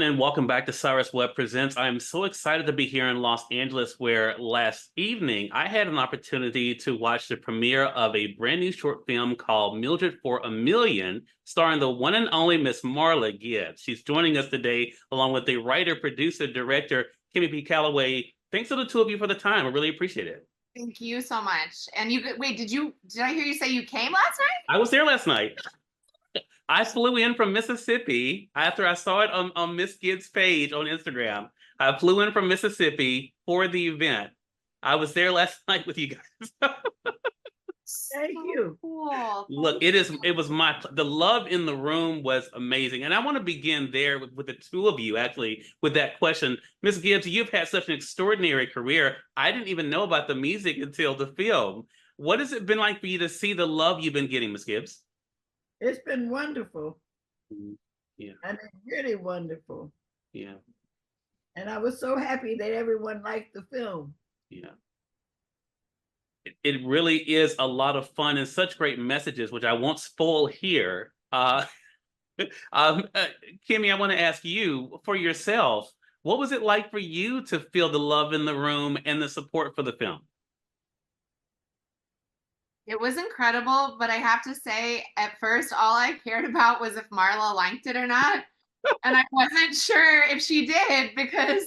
And welcome back to Cyrus Webb Presents. I'm so excited to be here in Los Angeles, where last evening I had an opportunity to watch the premiere of a brand new short film called Mildred for a Million, starring the one and only Miss Marla Gibbs. She's joining us today, along with the writer, producer, director, Kimmie P. Callaway. Thanks to the two of you for the time. I really appreciate it. Thank you so much. And you wait, did I hear you say you came last night? I was there last night. I flew in from Mississippi after I saw it on Miss Gibbs' page on Instagram. I flew in from Mississippi for the event. I was there last night with you guys. Thank you. Cool. Look, it was the love in the room was amazing. And I want to begin there with the two of you, actually, with that question. Miss Gibbs, you've had such an extraordinary career. I didn't even know about the music until the film. What has it been like for you to see the love you've been getting, Miss Gibbs? It's been wonderful. Yeah. I mean, really wonderful. Yeah. And I was so happy that everyone liked the film. Yeah. It really is a lot of fun and such great messages, which I won't spoil here. Kimmie, I want to ask you, for yourself, what was it like for you to feel the love in the room and the support for the film? It was incredible, but I have to say, at first, all I cared about was if Marla liked it or not. And I wasn't sure if she did, because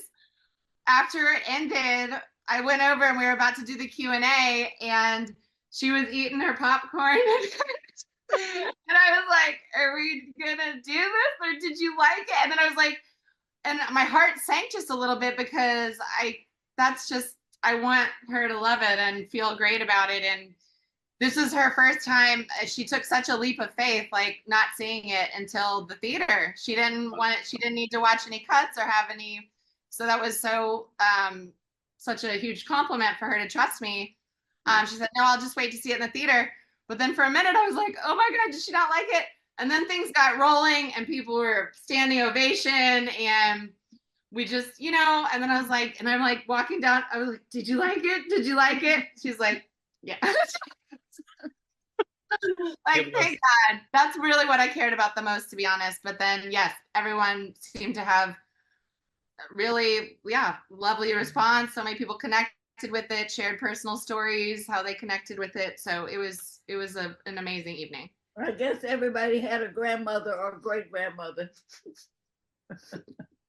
after it ended, I went over and we were about to do the Q&A, and she was eating her popcorn. And I was like, are we gonna do this, or did you like it? And then I was like, and my heart sank just a little bit, because I want her to love it and feel great about it. And this is her first time. She took such a leap of faith, like not seeing it until the theater. She didn't need to watch any cuts or have any. So that was such a huge compliment for her to trust me. She said, no, I'll just wait to see it in the theater. But then for a minute I was like, oh my God, did she not like it? And then things got rolling and people were standing ovation, and we just, and then I was like, and I'm like walking down, I was like, did you like it? Did you like it? She's like, yeah. Like, thank God. That's really what I cared about the most, to be honest. But then, yes, everyone seemed to have really, lovely response. So many people connected with it, shared personal stories, how they connected with it. So it was an amazing evening. I guess everybody had a grandmother or great grandmother.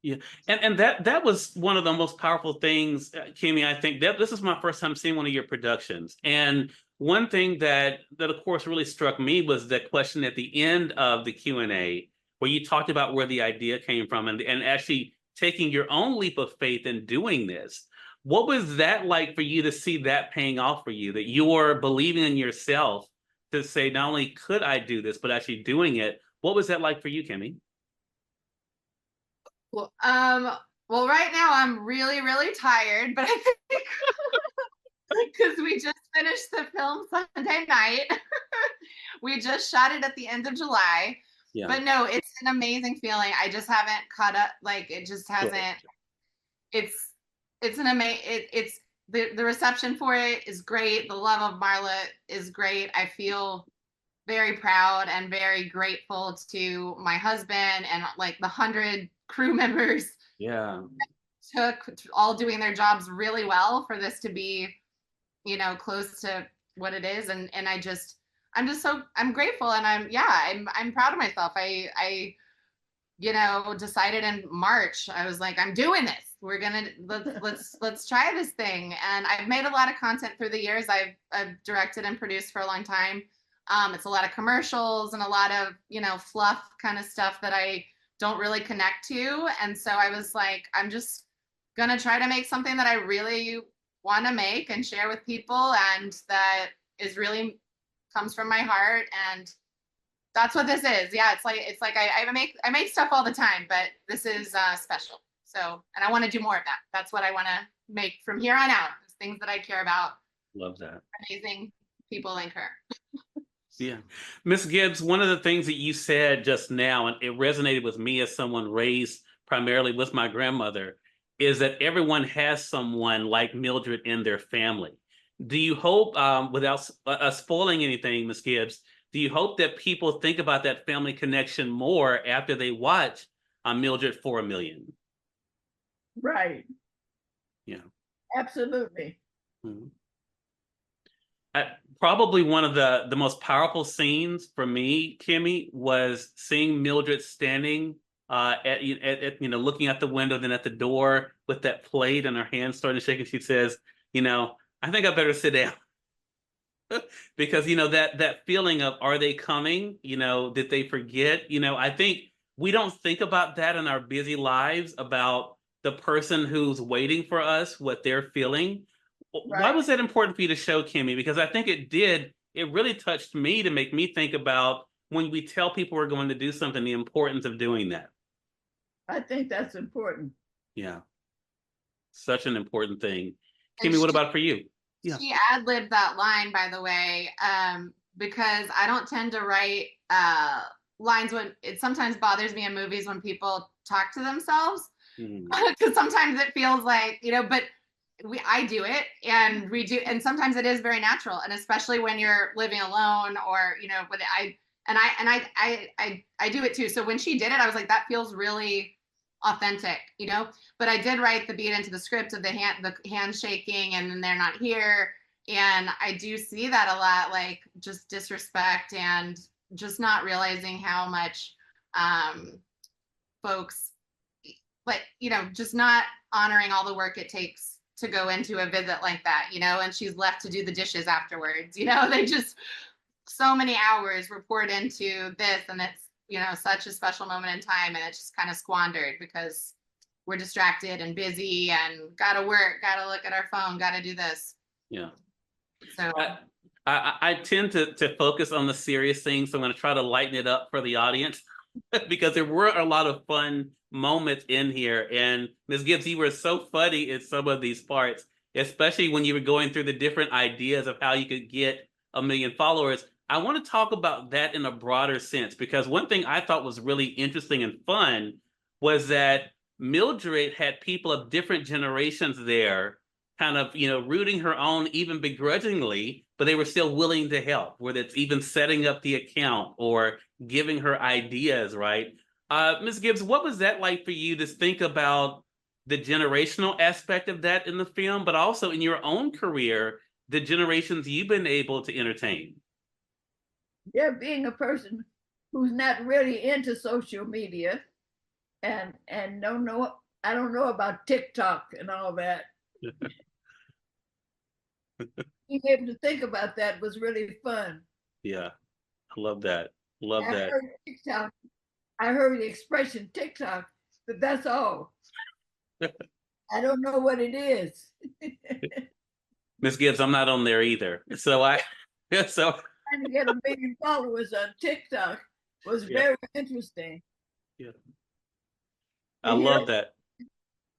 Yeah, and that was one of the most powerful things, Kimmie. I think that this is my first time seeing one of your productions, and one thing that of course really struck me was the question at the end of the Q&A, where you talked about where the idea came from, and actually taking your own leap of faith in doing this. What was that like for you to see that paying off for you, that you're believing in yourself to say, not only could I do this, but actually doing it? What was that like for you, Kimmie? Well, right now I'm really, really tired, but I think because we just finished the film Sunday night. We just shot it at the end of July. Yeah. But no, it's an amazing feeling. I just haven't caught up. Like, it just hasn't. Sure. It's an amazing. It's the reception for it is great. The love of Marla is great. I feel very proud and very grateful to my husband and like the 100 crew members. Yeah. Took all doing their jobs really well for this to be, close to what it is. And I'm grateful, and I'm proud of myself. I decided in March, I was like, I'm doing this. We're gonna let's try this thing. And I've made a lot of content through the years. I've directed and produced for a long time. It's a lot of commercials and a lot of fluff kind of stuff that I don't really connect to. And so I was like, I'm just gonna try to make something that I really want to make and share with people, and that is really comes from my heart. And that's what this is. Yeah, it's like I make stuff all the time, but this is special. So, and I want to do more of that. That's what I want to make from here on out. Things that I care about. Love that. Amazing people like her. Yeah. Miss Gibbs, one of the things that you said just now, and it resonated with me as someone raised primarily with my grandmother, is that everyone has someone like Mildred in their family. Do you hope, without spoiling anything, Miss Gibbs, do you hope that people think about that family connection more after they watch I'm Mildred for $1 million. Right. Yeah. Absolutely. Mhm. Probably one of the most powerful scenes for me, Kimmie, was seeing Mildred standing at looking at the window, then at the door with that plate and her hands starting to shake, and she says, I think I better sit down. Because that feeling of, are they coming? Did they forget? I think we don't think about that in our busy lives, about the person who's waiting for us, what they're feeling. Why Right. was that important for you to show, Kimmie? Because I think it really touched me, to make me think about, when we tell people we're going to do something, the importance of doing that. I think that's important. Yeah. Such an important thing. And Kimmie, what about for you? Yeah. she ad-libbed that line, by the way, because I don't tend to write lines when it sometimes bothers me in movies when people talk to themselves, because sometimes it feels like, but I do it and redo, and sometimes it is very natural, and especially when you're living alone, or but I do it too. So when she did it, I was like, that feels really authentic, but I did write the beat into the script of the handshaking, and then they're not here, and I do see that a lot, like just disrespect and just not realizing how much folks, like, just not honoring all the work it takes to go into a visit like that, and she's left to do the dishes afterwards. They just, so many hours were poured into this, and it's, such a special moment in time, and it's just kind of squandered because we're distracted and busy and gotta work, gotta look at our phone, gotta do this. Yeah. So I tend to focus on the serious things, so I'm going to try to lighten it up for the audience, because there were a lot of fun moments in here. And Ms. Gibbs, you were so funny in some of these parts, especially when you were going through the different ideas of how you could get 1 million followers. I want to talk about that in a broader sense, because one thing I thought was really interesting and fun was that Mildred had people of different generations there, kind of, rooting her on, even begrudgingly, but they were still willing to help, whether it's even setting up the account or giving her ideas, right? Ms. Gibbs, what was that like for you, to think about the generational aspect of that in the film, but also in your own career, the generations you've been able to entertain? Yeah, being a person who's not really into social media and don't know, I don't know about TikTok and all that. Being able to think about that was really fun. Yeah, I love that. Love that. Heard TikTok. I heard the expression TikTok, but that's all. I don't know what it is. Ms. Gibbs, I'm not on there either. So Trying to get 1 million followers on TikTok was very interesting. Yeah. I love that.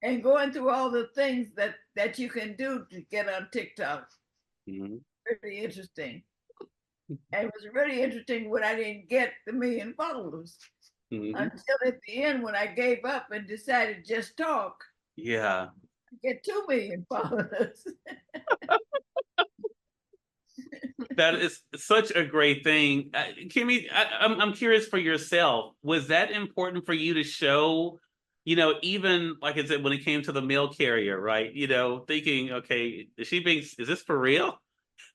And going through all the things that you can do to get on TikTok. Really interesting. And it was really interesting when I didn't get the 1 million followers until at the end, when I gave up and decided just talk. Yeah. Get 2 million followers. That is such a great thing. Kimmie, I'm curious for yourself. Was that important for you to show, even like I said, when it came to the mail carrier, right? Thinking, okay, is this for real?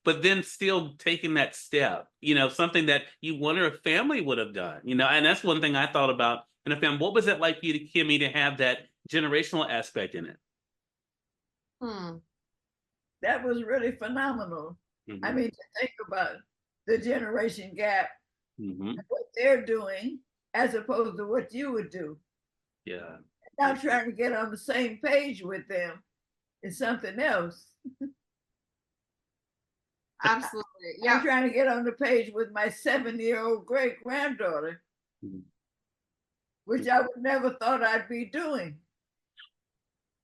But then still taking that step, something that you wonder if family would have done, and that's one thing I thought about in a film. What was it like for you, Kimmie, to have that generational aspect in it? That was really phenomenal. I mean, to think about the generation gap, what they're doing as opposed to what you would do. Yeah. Now trying to get on the same page with them is something else. Absolutely. Yeah. I'm trying to get on the page with my 7-year-old great granddaughter, which I would never thought I'd be doing.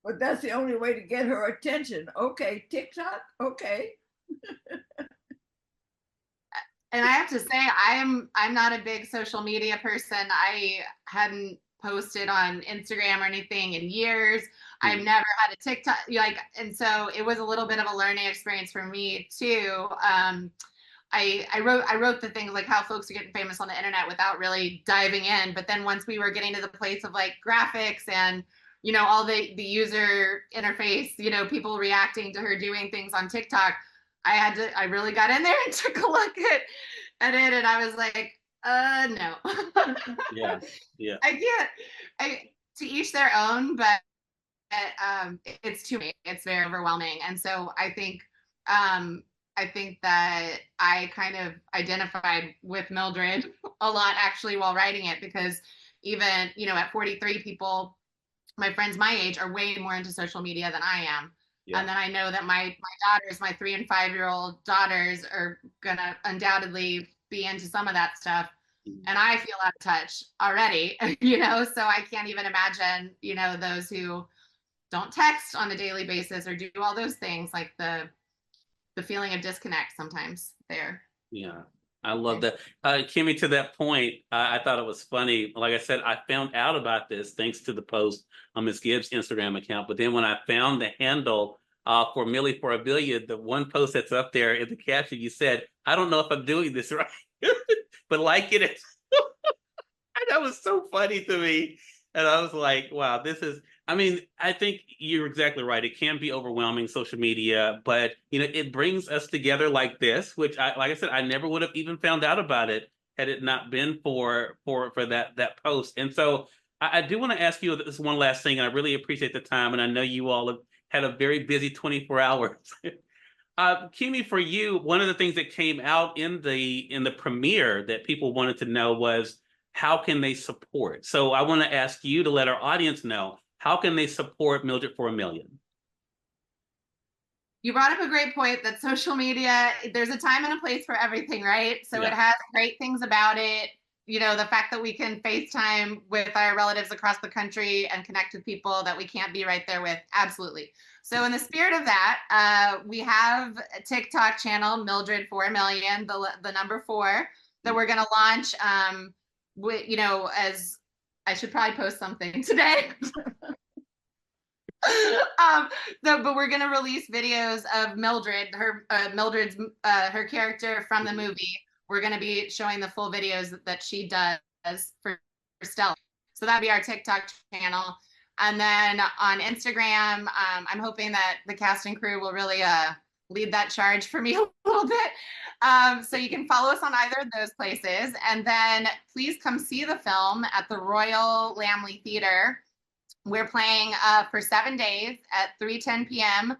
But that's the only way to get her attention. Okay, TikTok, okay. And I have to say, I'm not a big social media person. I hadn't posted on Instagram or anything in years. I've never had a TikTok, and so it was a little bit of a learning experience for me too. I wrote the things like how folks are getting famous on the internet without really diving in. But then once we were getting to the place of like graphics and, you know, all the user interface, you know, people reacting to her doing things on TikTok, I really got in there and took a look at it, and I was like, no. Yeah, yeah. To each their own, but it's too many. It's very overwhelming. And so I think that I kind of identified with Mildred a lot actually while writing it, because even, you know, at 43, people, my friends my age, are way more into social media than I am. Yeah. And then I know that my daughters, my 3 and 5-year-old daughters, are gonna undoubtedly be into some of that stuff. And I feel out of touch already, you know, so I can't even imagine, you know, those who don't text on a daily basis or do all those things, like the feeling of disconnect sometimes there. Yeah, I love that. Kimmie, to that point, I thought it was funny. Like I said, I found out about this thanks to the post on Ms. Gibbs' Instagram account. But then when I found the handle for Millie for a Billion, the one post that's up there in the caption, you said, "I don't know if I'm doing this right," but like it is. And that was so funny to me. And I was like, wow, this is, I mean, I think you're exactly right. It can be overwhelming, social media, but you know, it brings us together like this, which like I said, I never would have even found out about it had it not been for that post. And so I do want to ask you this one last thing, and I really appreciate the time. And I know you all have had a very busy 24 hours. Kimmie, for you, one of the things that came out in the premiere that people wanted to know was, how can they support? So I want to ask you to let our audience know, how can they support Mildred for a Million? You brought up a great point that social media, there's a time and a place for everything, right? So yeah. It has great things about it. You know, the fact that we can FaceTime with our relatives across the country and connect with people that we can't be right there with. Absolutely. So in the spirit of that, we have a TikTok channel, Mildred for a Million, the number 4, that we're going to launch. You know, as I should probably post something today. But we're going to release videos of Mildred, Mildred's her character from the movie. We're going to be showing the full videos that she does for Stella. So that'll be our TikTok channel. And then on Instagram, I'm hoping that the cast and crew will really lead that charge for me a little bit. So you can follow us on either of those places. And then please come see the film at the Royal Lamley Theater. We're playing for 7 days at 3:10 p.m.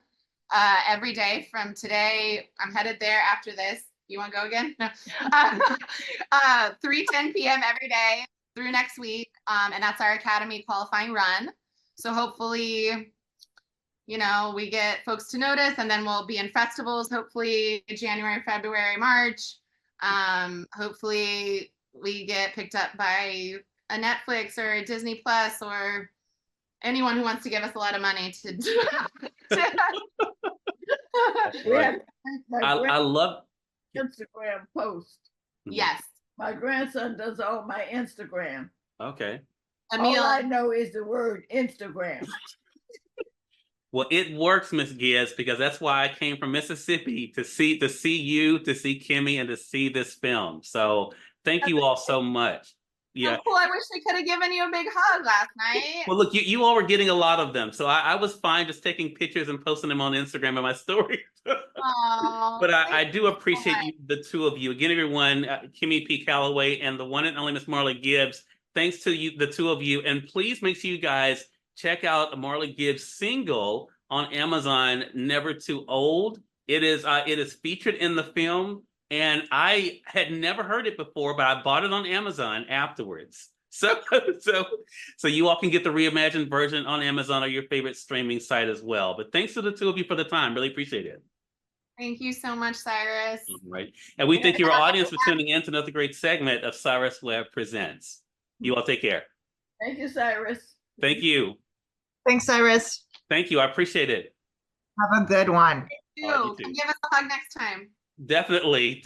Every day from today. I'm headed there after this. You want to go again? No. 3:10 p.m. every day through next week. And that's our Academy qualifying run. So hopefully, you know, we get folks to notice, and then we'll be in festivals, hopefully January, February, March. Hopefully we get picked up by a Netflix or a Disney Plus or anyone who wants to give us a lot of money Right. I love Instagram post. Yes. My grandson does all my Instagram. Okay. All I know is the word Instagram. Well, it works, Miss Gibbs, because that's why I came from Mississippi to see you, to see Kimmie, and to see this film. So thank you all so much. Yeah. So cool. I wish I could have given you a big hug last night. Well, look, you all were getting a lot of them, so I was fine just taking pictures and posting them on Instagram and my story. But I do appreciate you, the two of you. Again, everyone, Kimmie P. Callaway and the one and only Miss Marla Gibbs. Thanks to you, the two of you, and please make sure you guys check out Marla Gibbs' single on Amazon, Never Too Old. It is featured in the film, and I had never heard it before, but I bought it on Amazon afterwards. So you all can get the reimagined version on Amazon or your favorite streaming site as well. But thanks to the two of you for the time. Really appreciate it. Thank you so much, Cyrus. All right. And we thank your audience for tuning in to another great segment of Cyrus Webb Presents. You all take care. Thank you, Cyrus. Thank you. Thanks, Cyrus. Thank you. I appreciate it. Have a good one. Thank you. Give us a hug next time. Definitely.